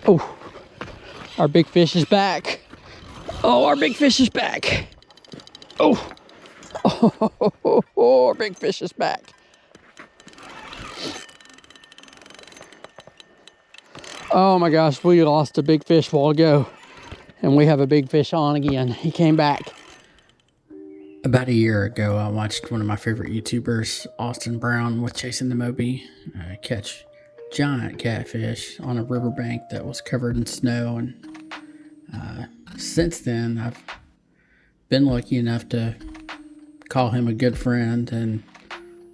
Oh, our big fish is back. Oh, our big fish is back. Oh, oh, our big fish is back. Oh my gosh, we lost a big fish a while ago, and we have a big fish on again. He came back. About a year ago, I watched one of my favorite YouTubers, Austin Brown, with Chasing the Moby, catch giant catfish on a riverbank that was covered in snow. And since then, I've been lucky enough to call him a good friend, and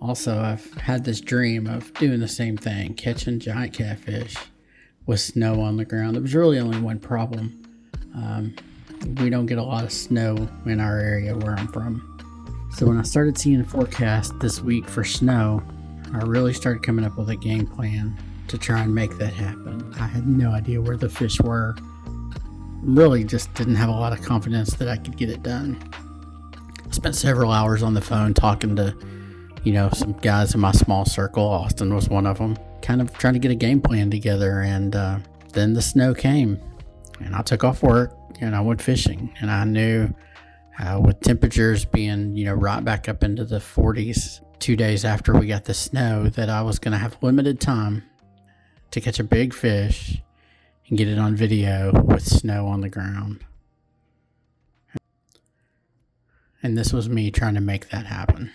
also I've had this dream of doing the same thing, catching giant catfish with snow on the ground. There was really only one problem. We don't get a lot of snow in our area where I'm from. So when I started seeing a forecast this week for snow, I really started coming up with a game plan to try and make that happen. I had no idea where the fish were. Really just didn't have a lot of confidence that I could get it done. I spent several hours on the phone talking to, some guys in my small circle. Austin was one of them. Kind of trying to get a game plan together, and then the snow came, and I took off work and I went fishing. And I knew with temperatures being, right back up into the 40s 2 days after we got the snow, that I was going to have limited time to catch a big fish and get it on video with snow on the ground. And this was me trying to make that happen.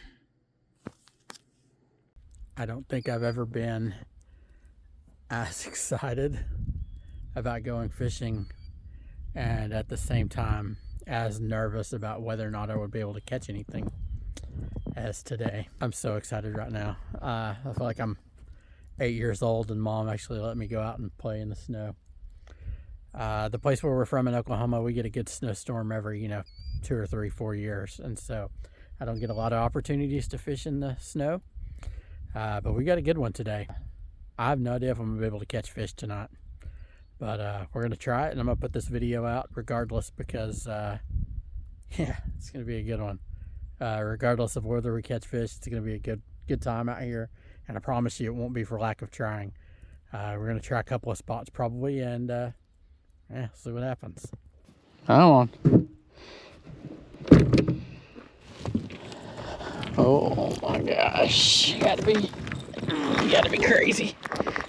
I don't think I've ever been as excited about going fishing and at the same time as nervous about whether or not I would be able to catch anything as today. I'm so excited right now. I feel like I'm 8 years old and Mom actually let me go out and play in the snow. The place where we're from in Oklahoma, we get a good snowstorm every 2 or 3, 4 years, and so I don't get a lot of opportunities to fish in the snow, but we got a good one today. I have no idea if I'm gonna be able to catch fish tonight, but we're gonna try it, and I'm gonna put this video out regardless, because it's gonna be a good one. Regardless of whether we catch fish, it's gonna be a good time out here, and I promise you it won't be for lack of trying. We're gonna try a couple of spots probably, and see what happens. Come on. Oh my gosh, you gotta be crazy.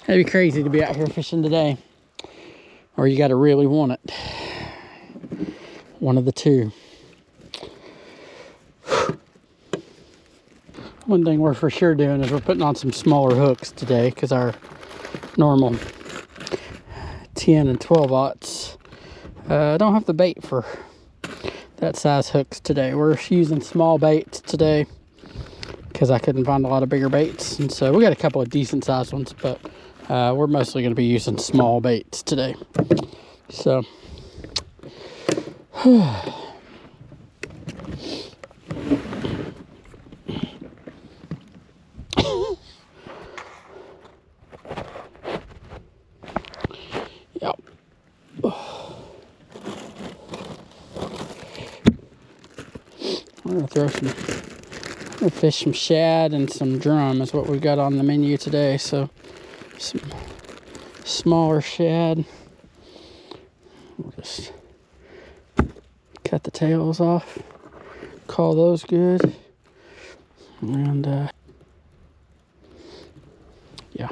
Gotta be crazy to be out here fishing today, or you gotta really want it. One of the two. One thing we're for sure doing is we're putting on some smaller hooks today, because our normal 10 and 12 aughts don't have the bait for that size hooks today. We're using small baits today because I couldn't find a lot of bigger baits, and so we got a couple of decent sized ones, but we're mostly going to be using small baits today. So yep. We're gonna fish some shad and some drum is what we got on the menu today. So some smaller shad. We'll just cut the tails off, call those good, and yeah,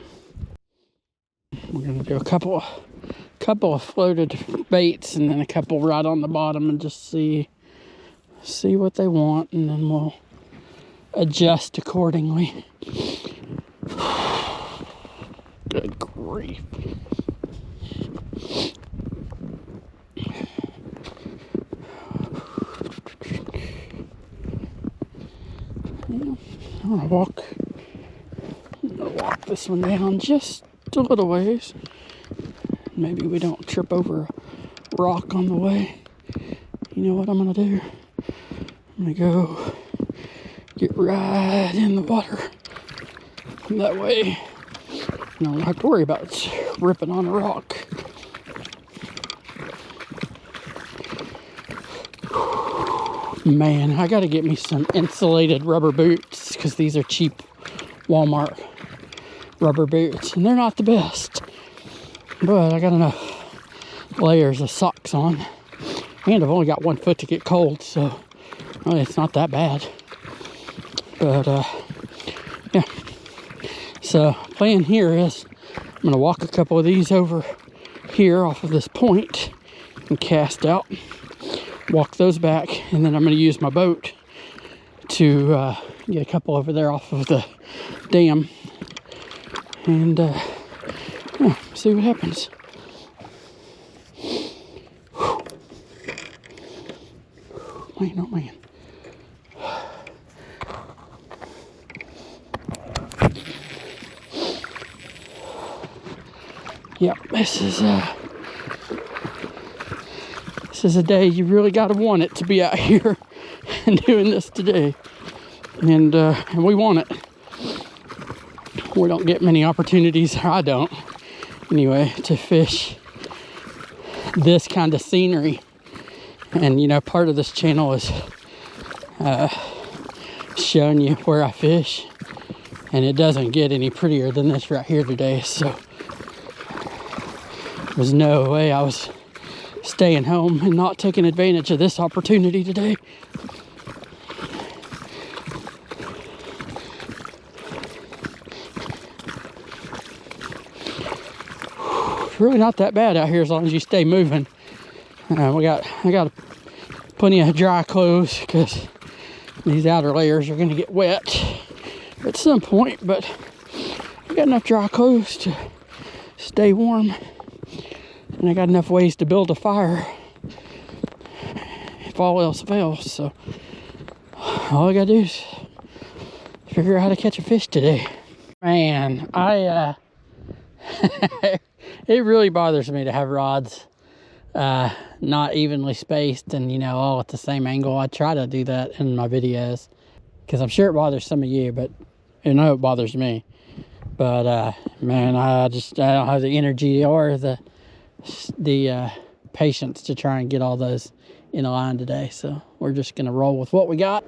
we're gonna do a couple of floated baits and then a couple right on the bottom, and just see what they want, and then we'll adjust accordingly. Good grief. I'm gonna walk this one down just a little ways. Maybe we don't trip over a rock on the way. You know what I'm gonna do? I'm gonna go get right in the water. That way I don't have to worry about ripping on a rock. Man, I gotta get me some insulated rubber boots, because these are cheap Walmart rubber boots, and they're not the best, but I got enough layers of socks on. And I've only got 1 foot to get cold, so well, it's not that bad. But yeah. So plan here is I'm gonna walk a couple of these over here off of this point and cast out. Walk those back, and then I'm gonna use my boat to get a couple over there off of the dam and yeah, see what happens. Man, oh man. Yep, this is a day you really got to want it to be out here and doing this today, and we want it. We don't get many opportunities, I don't anyway, to fish this kind of scenery. And you know, part of this channel is showing you where I fish, and it doesn't get any prettier than this right here today. So there's no way I was staying home and not taking advantage of this opportunity today. It's really not that bad out here as long as you stay moving. I got plenty of dry clothes because these outer layers are going to get wet at some point, but I got enough dry clothes to stay warm, and I got enough ways to build a fire if all else fails. So all I gotta do is figure out how to catch a fish today. Man, it really bothers me to have rods not evenly spaced and, you know, all at the same angle. I try to do that in my videos because I'm sure it bothers some of you, but you know it bothers me. But man, I don't have the energy or the patience to try and get all those in a line today. So we're just gonna roll with what we got.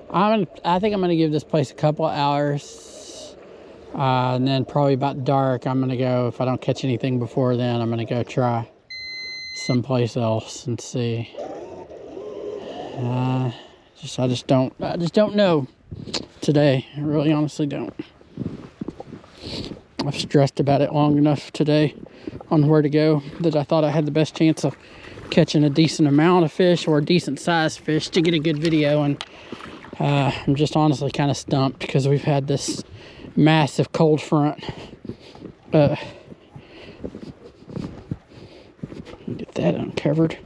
I think I'm gonna give this place a couple of hours, and then probably about dark I'm gonna go. If I don't catch anything before then, I'm gonna go try someplace else and see. I just don't know today. I really honestly don't. I've stressed about it long enough today on where to go that I thought I had the best chance of catching a decent amount of fish or a decent sized fish to get a good video, and I'm just honestly kind of stumped because we've had this massive cold front. Get that uncovered.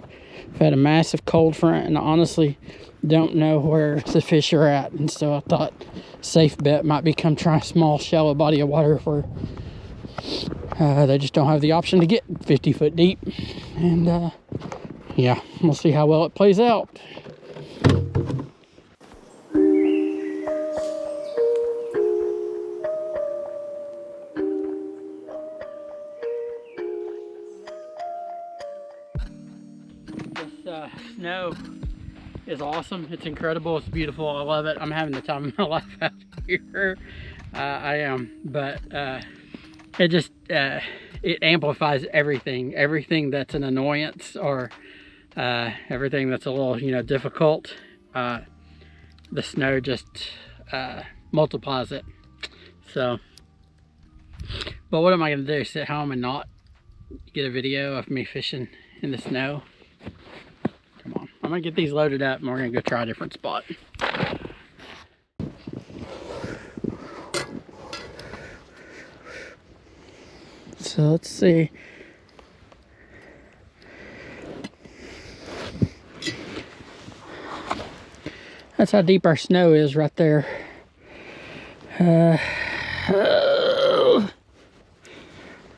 We've had a massive cold front, and I honestly don't know where the fish are at, and so I thought safe bet might be come try a small shallow body of water where they just don't have the option to get 50 foot deep. And yeah, we'll see how well it plays out. This snow is awesome. It's incredible. It's beautiful. I love it. I'm having the time of my life out here. I am, but it just it amplifies everything that's an annoyance, or everything that's a little, you know, difficult. The snow just multiplies it. So, but what am I gonna do? Sit home and not get a video of me fishing in the snow? Come on, I'm gonna get these loaded up and we're gonna go try a different spot. So let's see. That's how deep our snow is right there.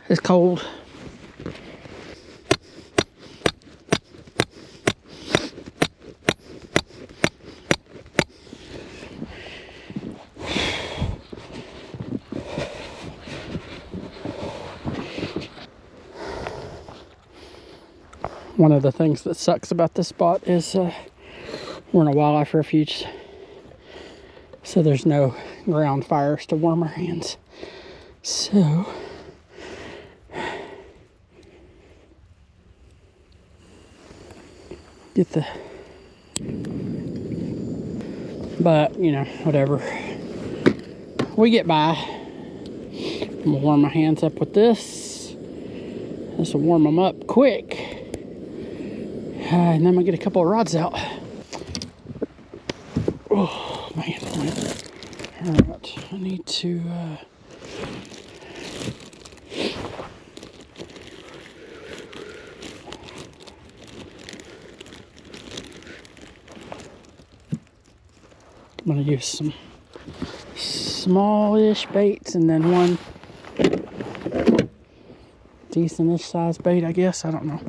It's cold. One of the things that sucks about this spot is we're in a wildlife refuge, so there's no ground fires to warm our hands. So get the, but you know, whatever. We get by. I'm gonna warm my hands up with this. This will warm them up quick. And then I'm gonna get a couple of rods out. Oh man. All right, I need to I'm gonna use some smallish baits and then one decentish sized bait, I guess. I don't know.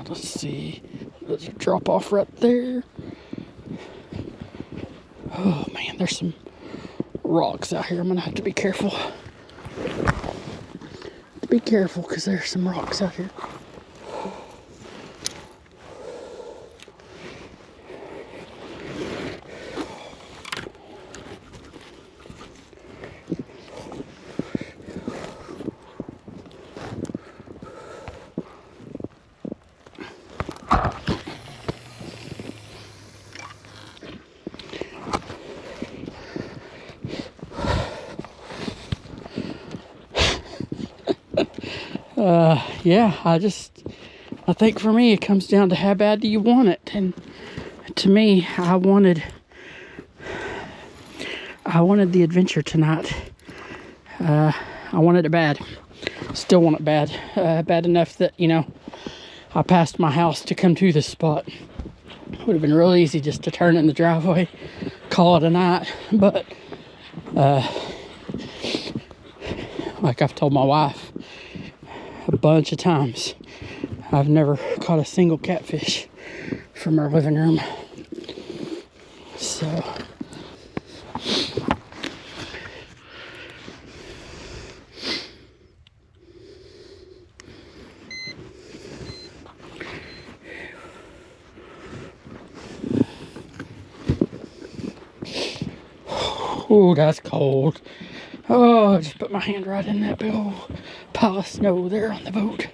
Let's see. There's a drop off right there. Oh man, there's some rocks out here. I'm gonna have to be careful. Be careful because there's some rocks out here. Yeah, I think for me it comes down to how bad do you want it. And to me, I wanted the adventure tonight. I wanted it bad. Still want it bad. Bad enough that, you know, I passed my house to come to this spot. Would have been real easy just to turn in the driveway, call it a night. But like I've told my wife a bunch of times, I've never caught a single catfish from our living room. So oh, that's cold. Oh, I just put my hand right in that big old pile of snow there on the boat.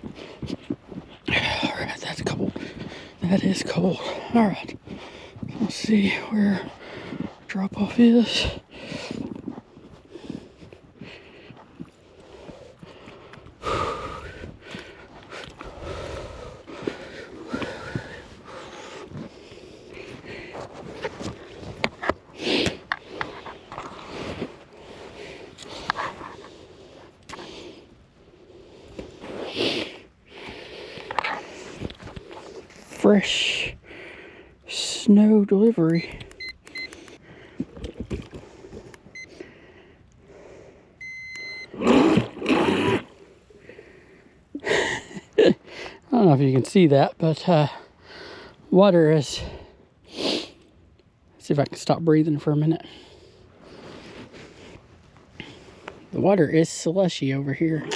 Alright, that's cold. That is cold. Alright, let's see where drop off is. Fresh snow delivery. I don't know if you can see that, but water is, let's see if I can stop breathing for a minute. The water is slushy over here.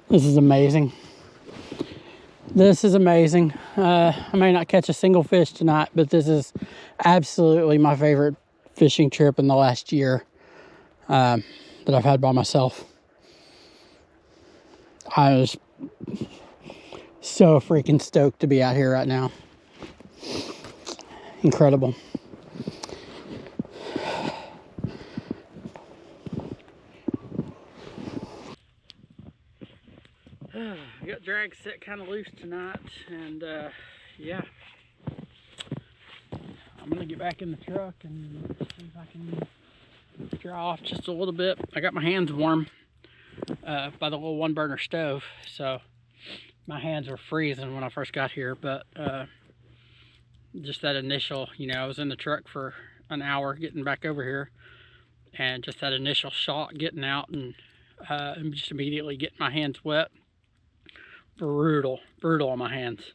This is amazing. This is amazing. I may not catch a single fish tonight, but this is absolutely my favorite fishing trip in the last year that I've had by myself. I was so freaking stoked to be out here right now. Incredible. I got drag set kind of loose tonight, and yeah, I'm gonna get back in the truck and see if I can dry off just a little bit. I got my hands warm by the little 1-burner stove, so my hands were freezing when I first got here, but just that initial, you know, I was in the truck for an hour getting back over here, and just that initial shock getting out and just immediately getting my hands wet. Brutal on my hands.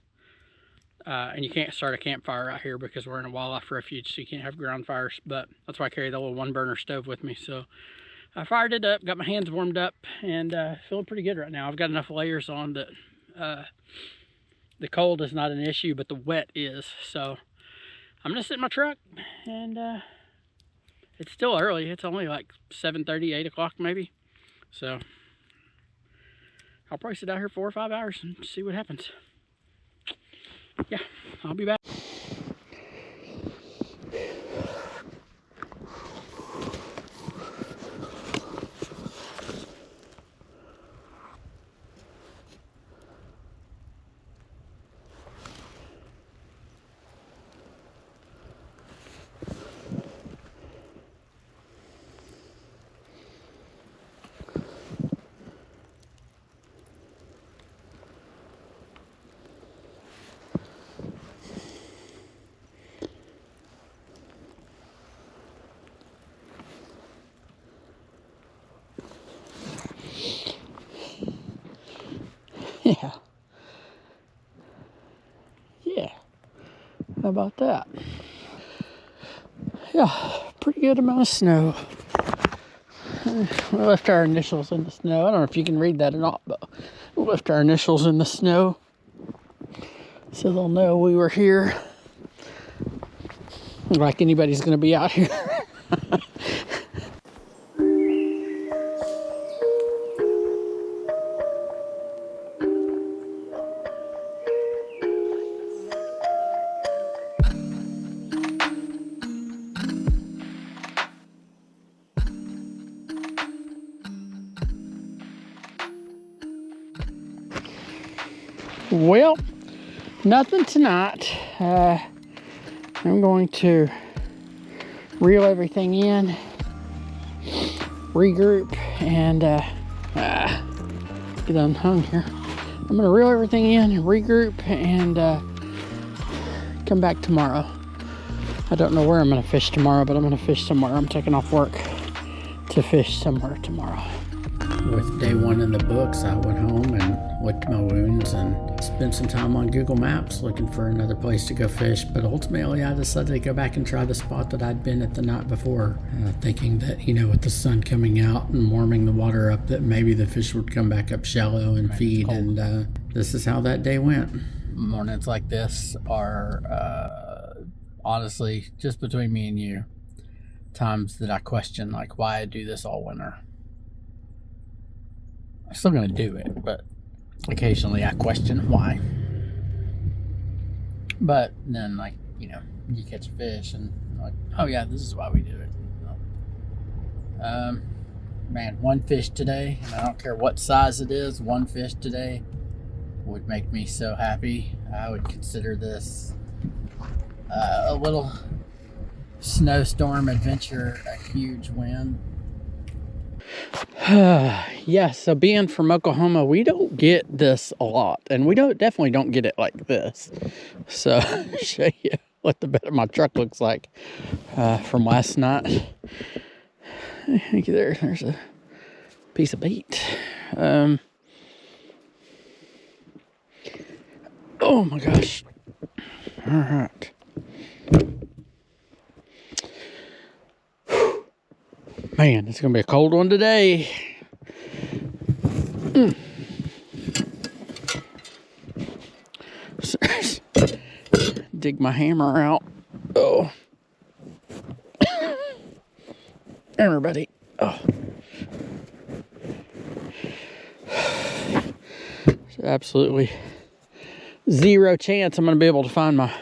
And you can't start a campfire out here because we're in a wildlife refuge, so you can't have ground fires, but that's why I carry the little 1-burner stove with me. So I fired it up, got my hands warmed up, and feeling pretty good right now. I've got enough layers on that the cold is not an issue, but the wet is. So I'm gonna sit in my truck, and it's still early. It's only like 7:30, 8 o'clock maybe. So I'll probably sit out here 4 or 5 hours and see what happens. Yeah, I'll be back. Yeah. Yeah. How about that? Yeah, pretty good amount of snow. We left our initials in the snow. I don't know if you can read that or not, but we left our initials in the snow so they'll know we were here. Like anybody's gonna be out here. Well, nothing tonight. I'm going to reel everything in, regroup, and get unhung here. I'm going to reel everything in, regroup, and come back tomorrow. I don't know where I'm going to fish tomorrow, but I'm going to fish somewhere. I'm taking off work to fish somewhere tomorrow. With day 1 in the books, I went home and licked my wounds and spent some time on Google Maps looking for another place to go fish. But ultimately, I decided to go back and try the spot that I'd been at the night before, thinking that, you know, with the sun coming out and warming the water up, that maybe the fish would come back up shallow and feed. And this is how that day went. Mornings like this are honestly, just between me and you, times that I question like why I do this all winter. I'm still gonna do it, but occasionally I question why. But then, like, you know, you catch a fish and like, oh yeah, this is why we do it. Man, one fish today, and I don't care what size it is, one fish today would make me so happy. I would consider this a little snowstorm adventure a huge win. Yeah, so being from Oklahoma, we don't get this a lot, and we definitely don't get it like this. So I'll show you what the bed of my truck looks like from last night. There's a piece of bait. Oh my gosh. All right. Man, it's gonna be a cold one today. Dig my hammer out. Oh. Everybody. Oh. There's absolutely zero chance I'm gonna be able to find my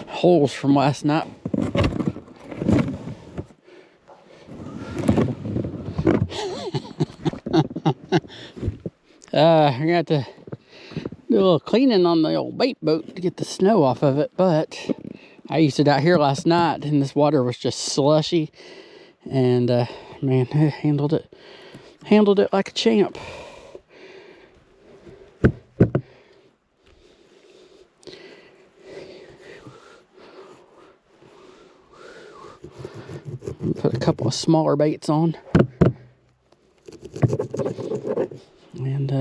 holes from last night. I got to do a little cleaning on the old bait boat to get the snow off of it, but I used it out here last night and this water was just slushy, and man, it handled it like a champ. Put a couple of smaller baits on, and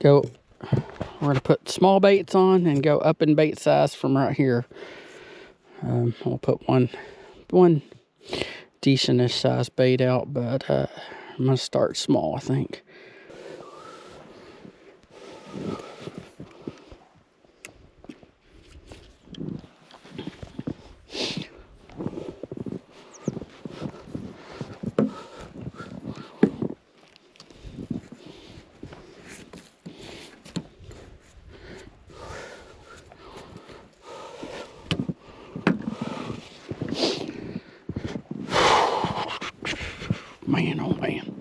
we're gonna put small baits on and go up in bait size from right here. We'll put one decentish size bait out, but I'm gonna start small, I think. Man, oh man.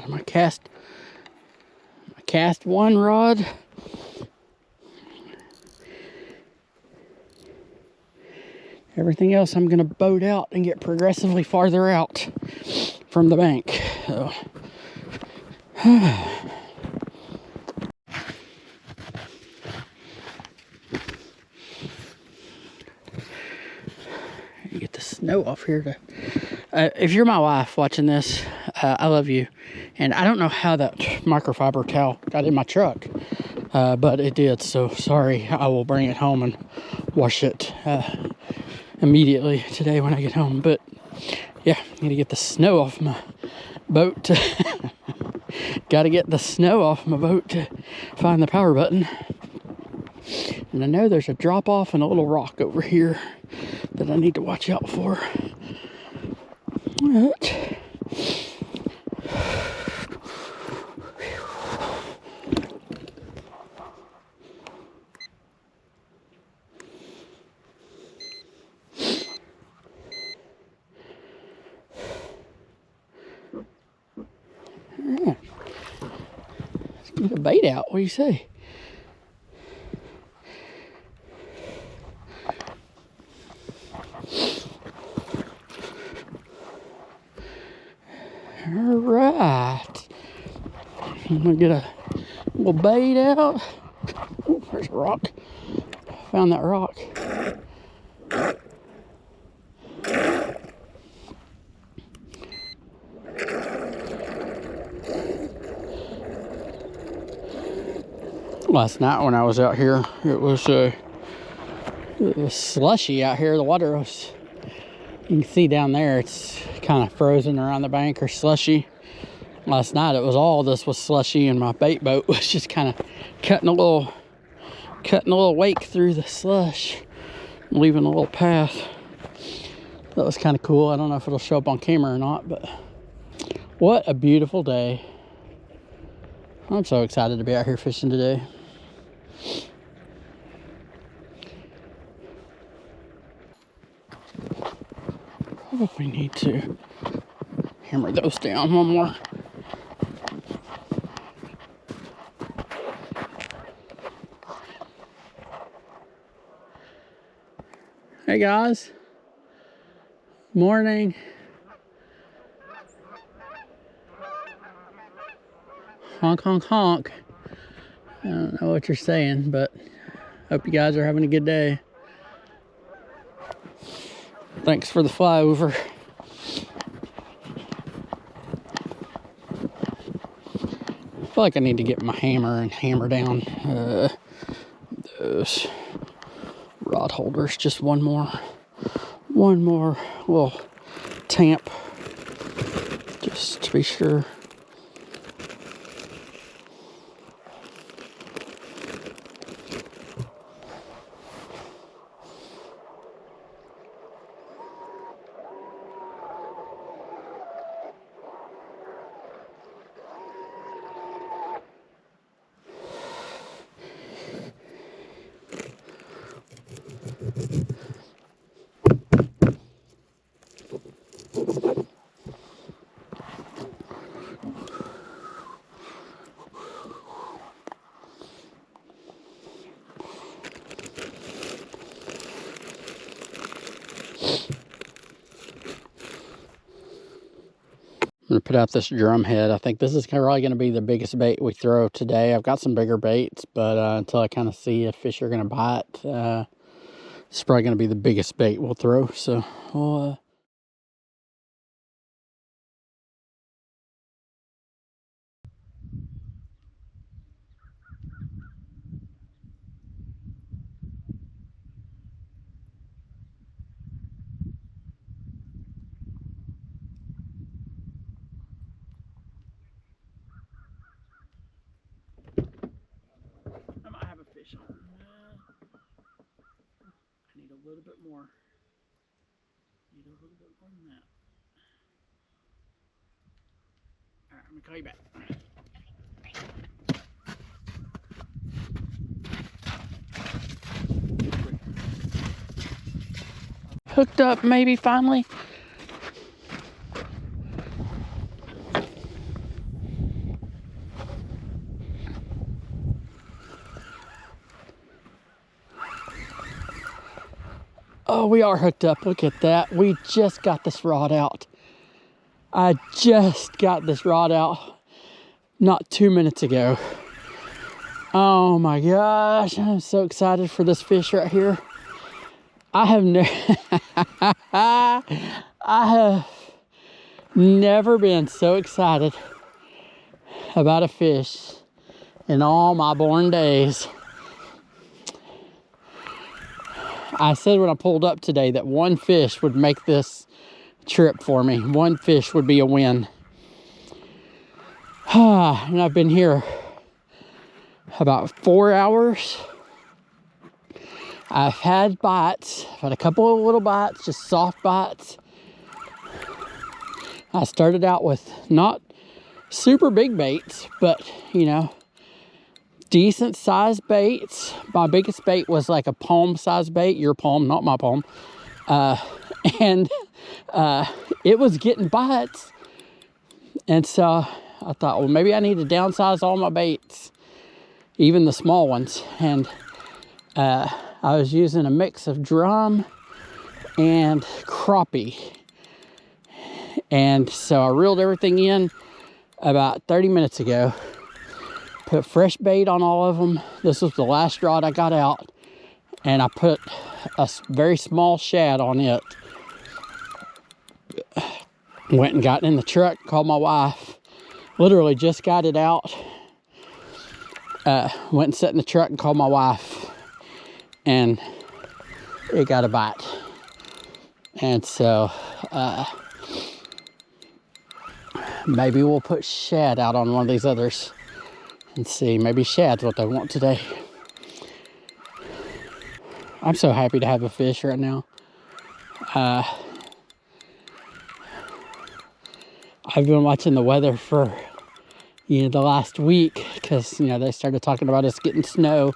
My cast one rod. Everything else I'm gonna boat out and get progressively farther out from the bank. So get the snow off here to if you're my wife watching this, I love you, and I don't know how that microfiber towel got in my truck, but it did, so sorry. I will bring it home and wash it immediately today when I get home. But yeah, need to get the snow off my boat. Gotta get the snow off my boat to find the power button. And I know there's a drop off and a little rock over here that I need to watch out for. But yeah. Let's get a bait out. What do you say? All right. I'm gonna get a little bait out. Oh, there's a rock. Found that rock. Last night when I was out here, it was slushy out here. The water was, you can see down there, it's kind of frozen around the bank or slushy. Last night it was all this was slushy, and my bait boat was just kind of cutting a little wake through the slush, leaving a little path. That was kind of cool. I don't know if it'll show up on camera or not, but what a beautiful day. I'm so excited to be out here fishing today. Probably need to hammer those down one more. Hey guys, morning. Honk, honk, honk. I don't know what you're saying, but hope you guys are having a good day. Thanks for the flyover. I feel like I need to get my hammer and hammer down those rod holders. Just one more little tamp, just to be sure. I'm gonna put out this drum head. I think this is probably gonna be the biggest bait we throw today. I've got some bigger baits, but until I kind of see if fish are gonna bite, it's probably gonna be the biggest bait we'll throw. So we'll I might have a fish on. I need a little bit more. Need a little bit more than that. All right, I'm gonna call you back. Hooked up, maybe finally. Oh, we are hooked up. Look at that. We just got this rod out. I just got this rod out not 2 minutes ago. Oh my gosh, I'm so excited for this fish right here. I have never been so excited about a fish in all my born days. I said when I pulled up today that one fish would make this trip for me. One fish would be a win. And I've been here about 4 hours. I've had bites. I've had a couple of little bites, just soft bites. I started out with not super big baits, but you know, decent sized baits. My biggest bait was like a palm size bait, your palm, not my palm. And it was getting bites. And so I thought, well, maybe I need to downsize all my baits, even the small ones. And I was using a mix of drum and crappie. And so I reeled everything in about 30 minutes ago. Put fresh bait on all of them. This was the last rod I got out. And I put a very small shad on it. Went and got in the truck, called my wife. Literally just got it out. Went and sat in the truck and called my wife. And it got a bite. And so maybe we'll put shad out on one of these others and see. Maybe shad's what they want today. I'm so happy to have a fish right now. I've been watching the weather for, the last week because, they started talking about us getting snow.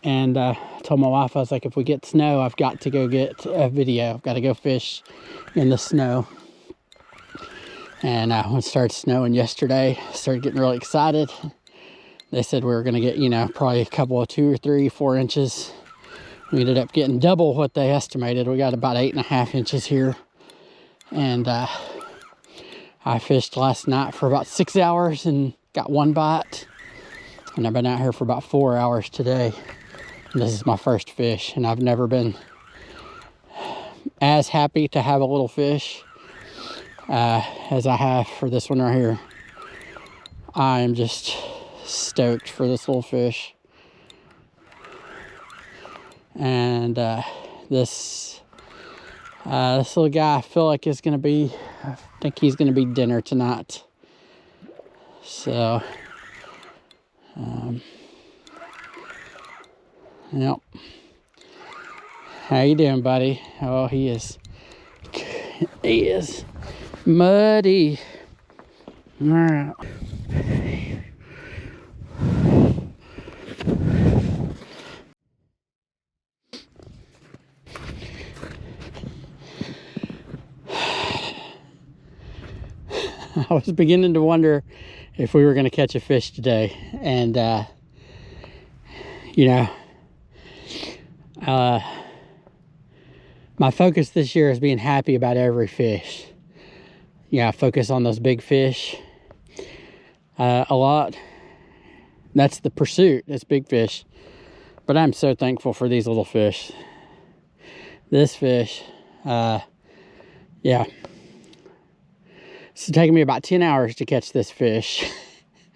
And I told my wife, I was like, if we get snow, I've got to go get a video. I've got to go fish in the snow. And when it started snowing yesterday, I started getting really excited. They said we were going to get, probably a couple of 2 or 3, 4 inches. We ended up getting double what they estimated. We got about 8.5 inches here. And I fished last night for about 6 hours and got one bite. And I've been out here for about 4 hours today. And this is my first fish, and I've never been as happy to have a little fish as I have for this one right here. I am just stoked for this little fish. And this little guy I feel like is going to be, I think he's going to be dinner tonight. So, yep. How you doing, buddy? Oh, he is muddy. All right. I was beginning to wonder if we were going to catch a fish today. And, you know, my focus this year is being happy about every fish. Yeah, I focus on those big fish a lot. That's the pursuit, it's big fish. But I'm so thankful for these little fish. This fish, yeah. It's taking me about 10 hours to catch this fish.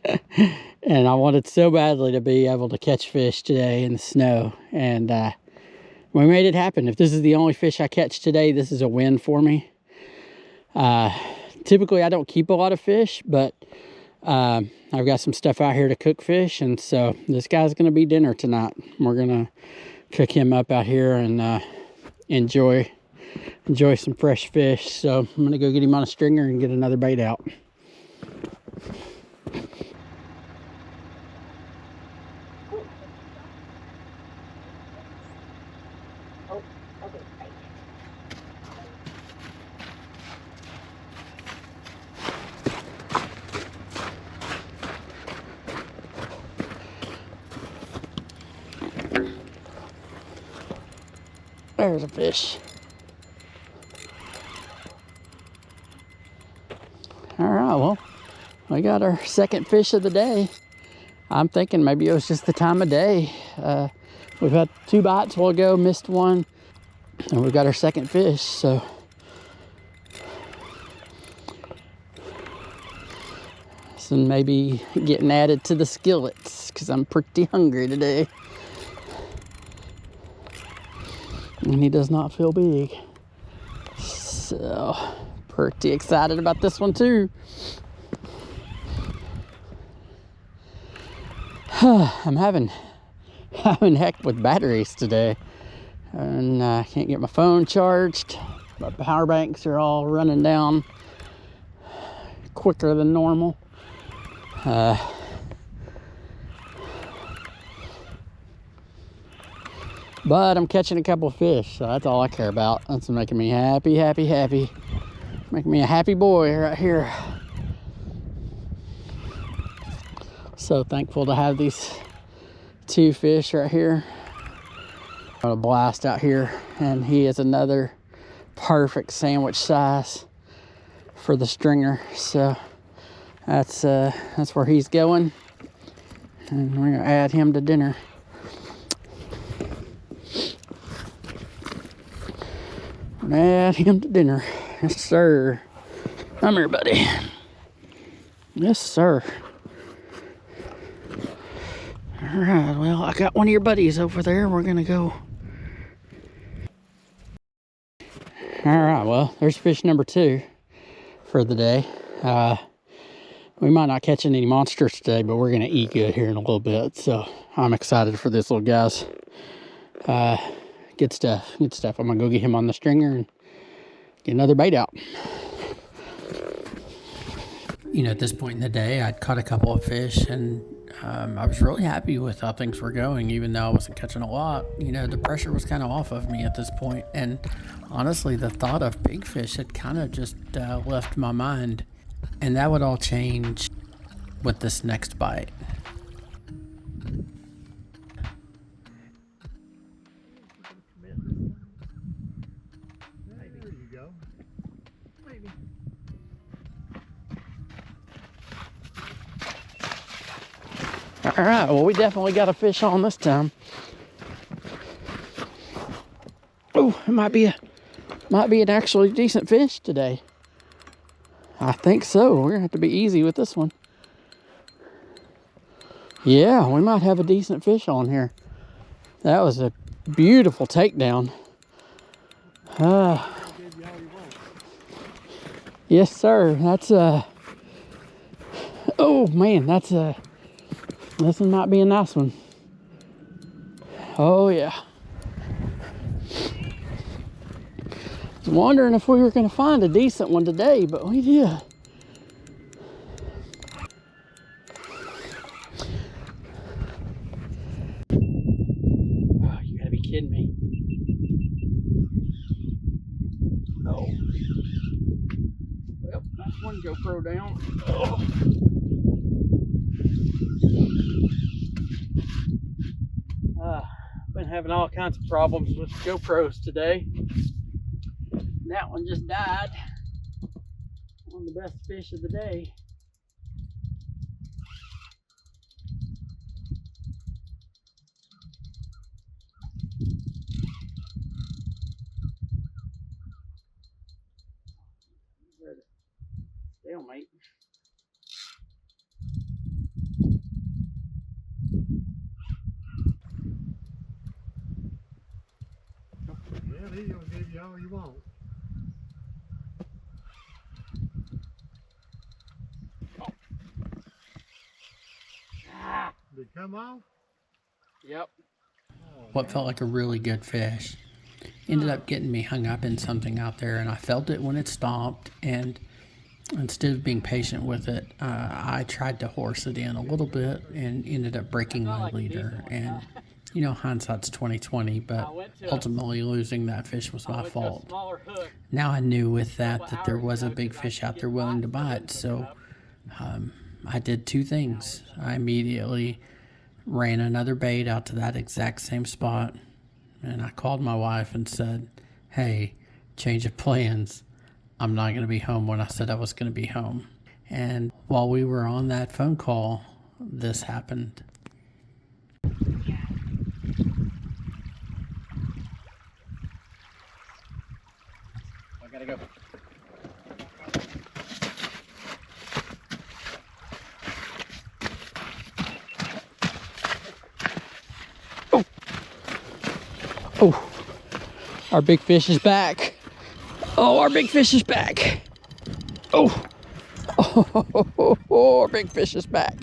And I wanted so badly to be able to catch fish today in the snow. And we made it happen. If this is the only fish I catch today, this is a win for me. Typically, I don't keep a lot of fish, but I've got some stuff out here to cook fish. And so this guy's going to be dinner tonight. We're going to cook him up out here and enjoy some fresh fish. So I'm going to go get him on a stringer and get another bait out. There's a fish. All right, well, we got our second fish of the day. I'm thinking maybe it was just the time of day. We've had 2 bites a while ago, missed one, and we've got our second fish, so. So maybe getting added to the skillets, because I'm pretty hungry today. And he does not feel big. So, pretty excited about this one too. I'm having heck with batteries today. And I can't get my phone charged. My power banks are all running down quicker than normal. But I'm catching a couple of fish, so that's all I care about. That's making me happy, happy, happy. Making me a happy boy right here. So thankful to have these 2 fish right here. Got a blast out here, and he is another perfect sandwich size for the stringer. So that's where he's going, and we're gonna add him to dinner. Add him to dinner. Yes, sir. Come here, buddy. Yes, sir. All right, well, I got one of your buddies over there. We're gonna go. All right, well, there's fish number 2 for the day. We might not catch any monsters today, but we're gonna eat good here in a little bit. So I'm excited for this little guys. Good stuff, good stuff. I'm gonna go get him on the stringer and get another bait out. You know, at this point in the day, I'd caught a couple of fish, and I was really happy with how things were going, even though I wasn't catching a lot. You know, the pressure was kind of off of me at this point, and honestly, the thought of big fish had kind of just left my mind, and that would all change with this next bite. All right, well, we definitely got a fish on this time. Oh, it might be an actually decent fish today. I think so. We're gonna have to be easy with this one. Yeah, we might have a decent fish on here. That was a beautiful takedown. Yes, sir. That's oh man, that's this one might be a nice one. Oh yeah. I was wondering if we were going to find a decent one today, but we did. Oh, you gotta be kidding me. Oh. Well, that's one GoPro down. Been having all kinds of problems with GoPros today. That one just died on the best fish of the day. Stalemate. Well, he'll give you all you want. Ah. Did it come off? Yep. What felt like a really good fish ended up getting me hung up in something out there, and I felt it when it stomped, and instead of being patient with it, I tried to horse it in a little bit and ended up breaking my leader. And you know, hindsight's 20/20, but ultimately losing that fish was my fault. Now I knew with that there was a big fish out there willing to bite, so I did two things. I immediately ran another bait out to that exact same spot, and I called my wife and said, hey, change of plans. I'm not going to be home when I said I was going to be home. And while we were on that phone call, this happened. I gotta go. Oh! Oh! Our big fish is back. Oh, our big fish is back. Oh! Oh, our big fish is back.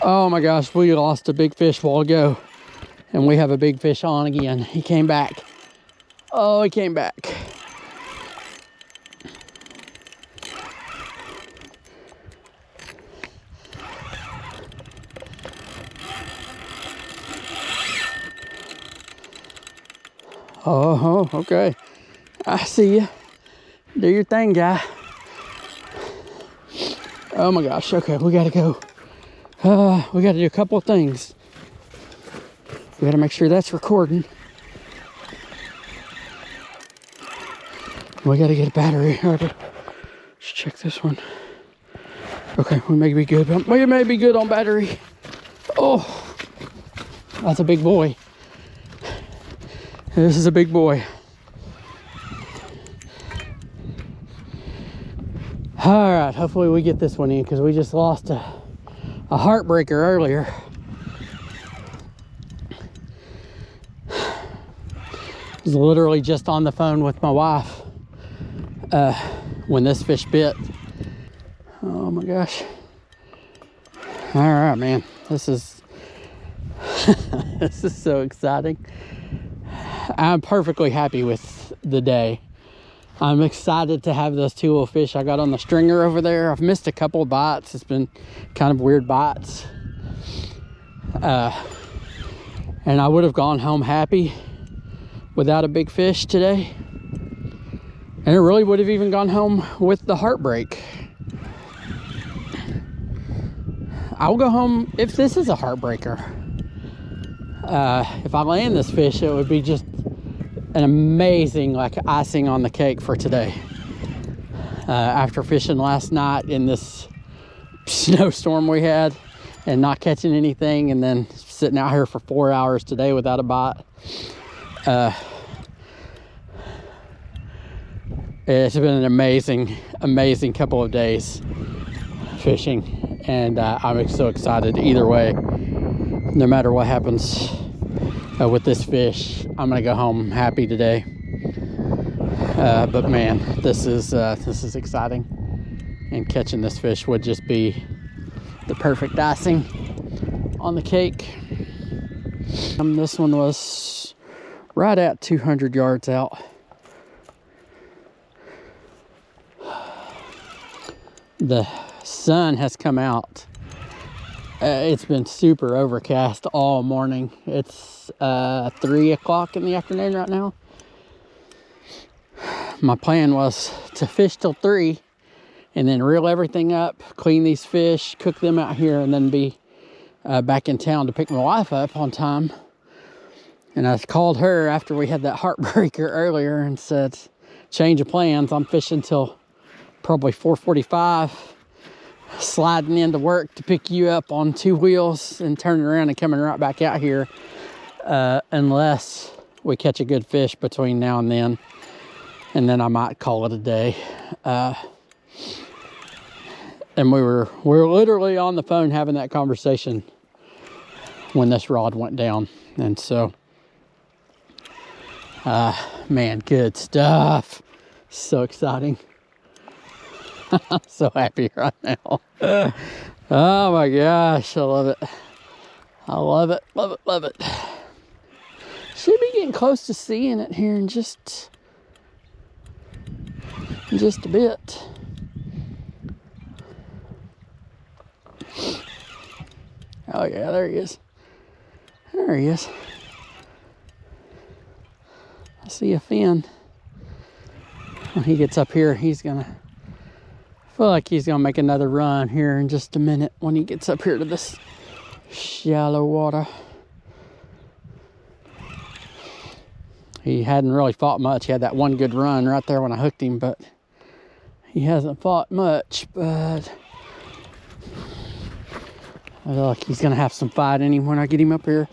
Oh my gosh, we lost a big fish a while ago. And we have a big fish on again. He came back. Oh, he came back. Oh, okay. I see you. Do your thing, guy. Oh my gosh. Okay, we gotta go. We gotta do a couple of things. We gotta make sure that's recording. We gotta get a battery. All right, let's check this one. Okay, we may be good. We may be good on battery. Oh, that's a big boy. This is a big boy. All right, hopefully we get this one in because we just lost a heartbreaker earlier. I was literally just on the phone with my wife when this fish bit. Oh my gosh. All right, man. This is this is so exciting. I'm perfectly happy with the day. I'm excited to have those two little fish I got on the stringer over there. I've missed a couple of bites. It's been kind of weird bites. And I would have gone home happy without a big fish today. And it really would have even gone home with the heartbreak. I'll go home if this is a heartbreaker. If I land this fish, it would be just an amazing like icing on the cake for today. After fishing last night in this snowstorm we had and not catching anything, and then sitting out here for 4 hours today without a bite. It's been an amazing couple of days fishing, and I'm so excited either way. No matter what happens with this fish, I'm gonna go home happy today. But man, this is exciting, and catching this fish would just be the perfect icing on the cake. This one was right at 200 yards out. The sun has come out. It's been super overcast all morning. It's 3 o'clock in the afternoon right now. my plan was to fish till 3 and then reel everything up, clean these fish, cook them out here, and then be back in town to pick my wife up on time. And I called her after we had that heartbreaker earlier and said, change of plans. I'm fishing till probably 4:45, sliding into work to pick you up on 2 wheels and turning around and coming right back out here, unless we catch a good fish between now and then. And then I might call it a day. And we were literally on the phone having that conversation when this rod went down. And so, man, good stuff. So exciting. I'm so happy right now. Oh my gosh, I love it. I love it, love it, love it. Should be getting close to seeing it here in just a bit. Oh yeah, there he is. There he is. I see a fin. When he gets up here, I feel like he's gonna make another run here in just a minute when he gets up here to this shallow water. He hadn't really fought much. He had that one good run right there when I hooked him, but he hasn't fought much. But I feel like he's gonna have some fight in him when I get him up here.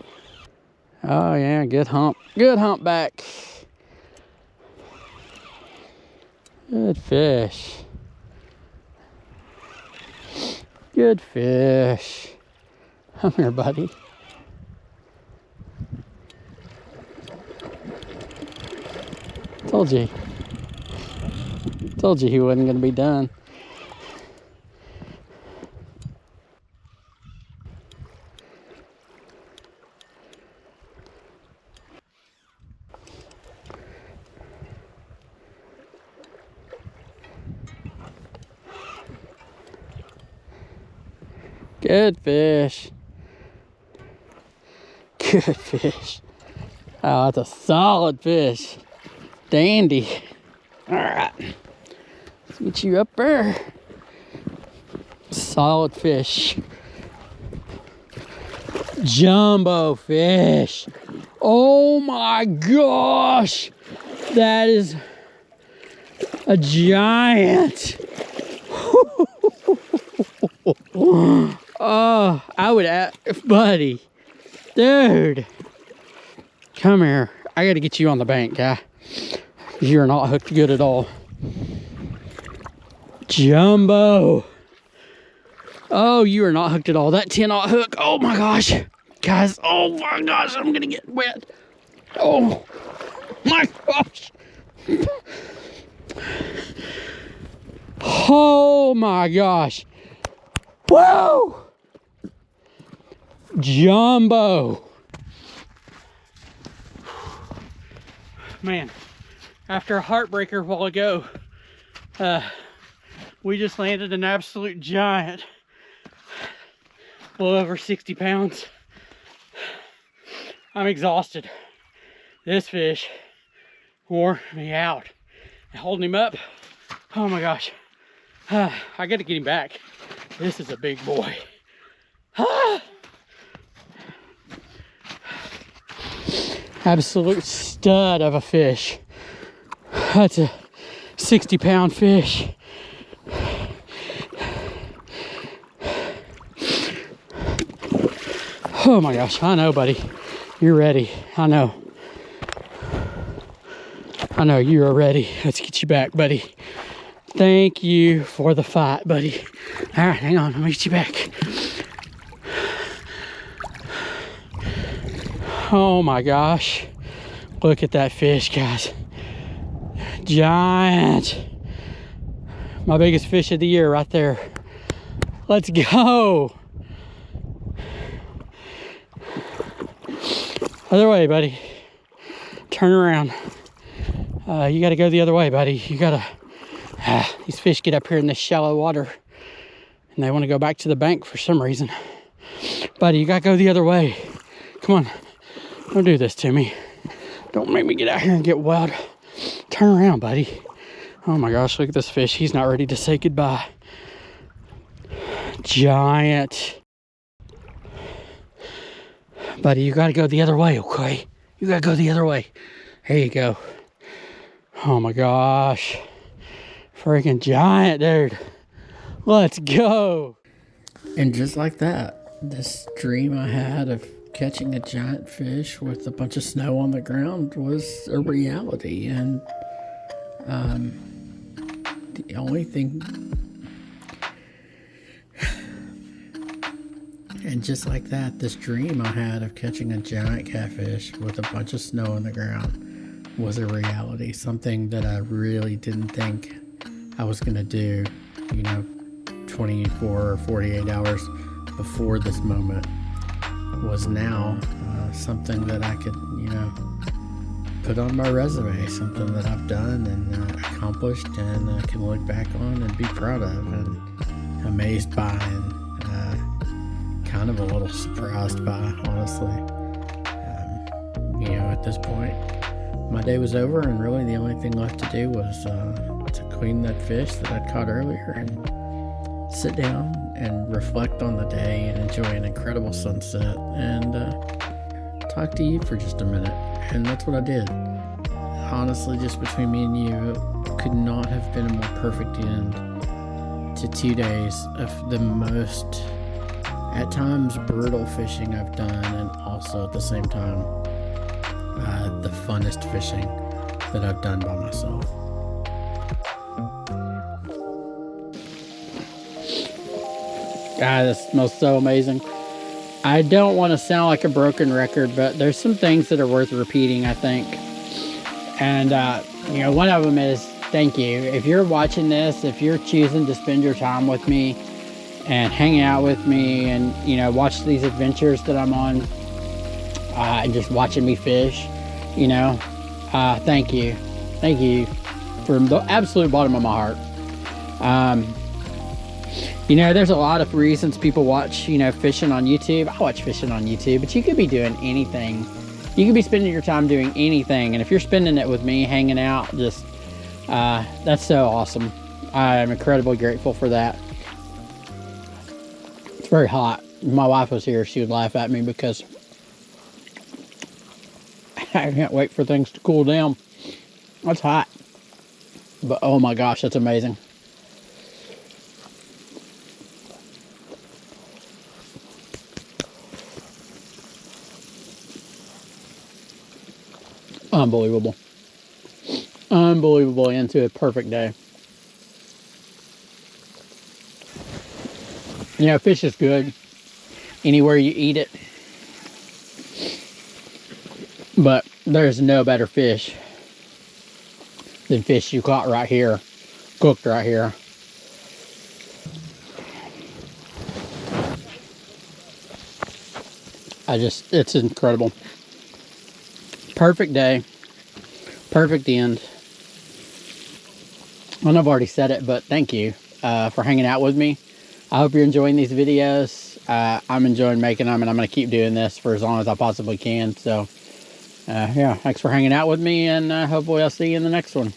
Oh yeah, good hump. Good hump back. Good fish. Good fish. Come here, buddy. Told you. Told you he wasn't gonna be done. Good fish. Good fish. Oh, that's a solid fish. Dandy. All right. Let's get you up there. Solid fish. Jumbo fish. Oh my gosh. That is a giant. Oh, I would ask, buddy, dude, come here. I got to get you on the bank, guy. You're not hooked good at all. Jumbo. Oh, you are not hooked at all. That 10-aught hook. Oh my gosh, guys. Oh my gosh, I'm gonna get wet. Oh my gosh. Oh my gosh. Whoa! Jumbo. Man, after a heartbreaker a while ago, we just landed an absolute giant. A little over 60 pounds. I'm exhausted. This fish wore me out. And holding him up, oh my gosh. I gotta get him back. This is a big boy. Absolute stud of a fish. That's a 60-pound fish. Oh my gosh, I know, buddy. You're ready. I know. I know you are ready. Let's get you back, buddy. Thank you for the fight, buddy. All right, hang on. Let me get you back. Oh my gosh. Look at that fish, guys. Giant. My biggest fish of the year right there. Let's go. Other way, buddy. Turn around. You got to go the other way, buddy. You got to... these fish get up here in this shallow water and they want to go back to the bank for some reason. Buddy, you got to go the other way. Come on. Don't do this to me. Don't make me get out here and get wild. Turn around, buddy. Oh my gosh, look at this fish. He's not ready to say goodbye. Giant. Buddy, you gotta go the other way, okay? You gotta go the other way. Here you go. Oh my gosh. Freaking giant, dude. Let's go. And just like that, this dream I had of catching a giant fish with a bunch of snow on the ground was a reality. And the only thing, and just like that, this dream I had of catching a giant catfish with a bunch of snow on the ground was a reality. Something that I really didn't think I was gonna do, 24 or 48 hours before this moment was now something that I could, put on my resume, something that I've done and accomplished and can look back on and be proud of and amazed by and kind of a little surprised by, honestly. At this point, my day was over and really the only thing left to do was to clean that fish that I'd caught earlier and sit down and reflect on the day and enjoy an incredible sunset and talk to you for just a minute. And that's what I did. Honestly, just between me and you, it could not have been a more perfect end to 2 days of the most, at times, brutal fishing I've done, and also at the same time, the funnest fishing that I've done by myself. God, this smells so amazing. I don't want to sound like a broken record, but there's some things that are worth repeating, I think. And, one of them is thank you. If you're watching this, if you're choosing to spend your time with me and hang out with me and, watch these adventures that I'm on and just watching me fish, thank you. Thank you from the absolute bottom of my heart. There's a lot of reasons people watch, fishing on YouTube. I watch fishing on YouTube, but you could be doing anything. You could be spending your time doing anything. And if you're spending it with me, hanging out, just, that's so awesome. I'm incredibly grateful for that. It's very hot. If my wife was here, she would laugh at me because I can't wait for things to cool down. That's hot. But oh my gosh, that's amazing. Unbelievable. Unbelievable into a perfect day. Fish is good anywhere you eat it. But there's no better fish than fish you caught right here, cooked right here. It's incredible. Perfect day, perfect end. And I've already said it, but thank you for hanging out with me. I hope you're enjoying these videos. I'm enjoying making them, and I'm going to keep doing this for as long as I possibly can. So, thanks for hanging out with me, and hopefully I'll see you in the next one.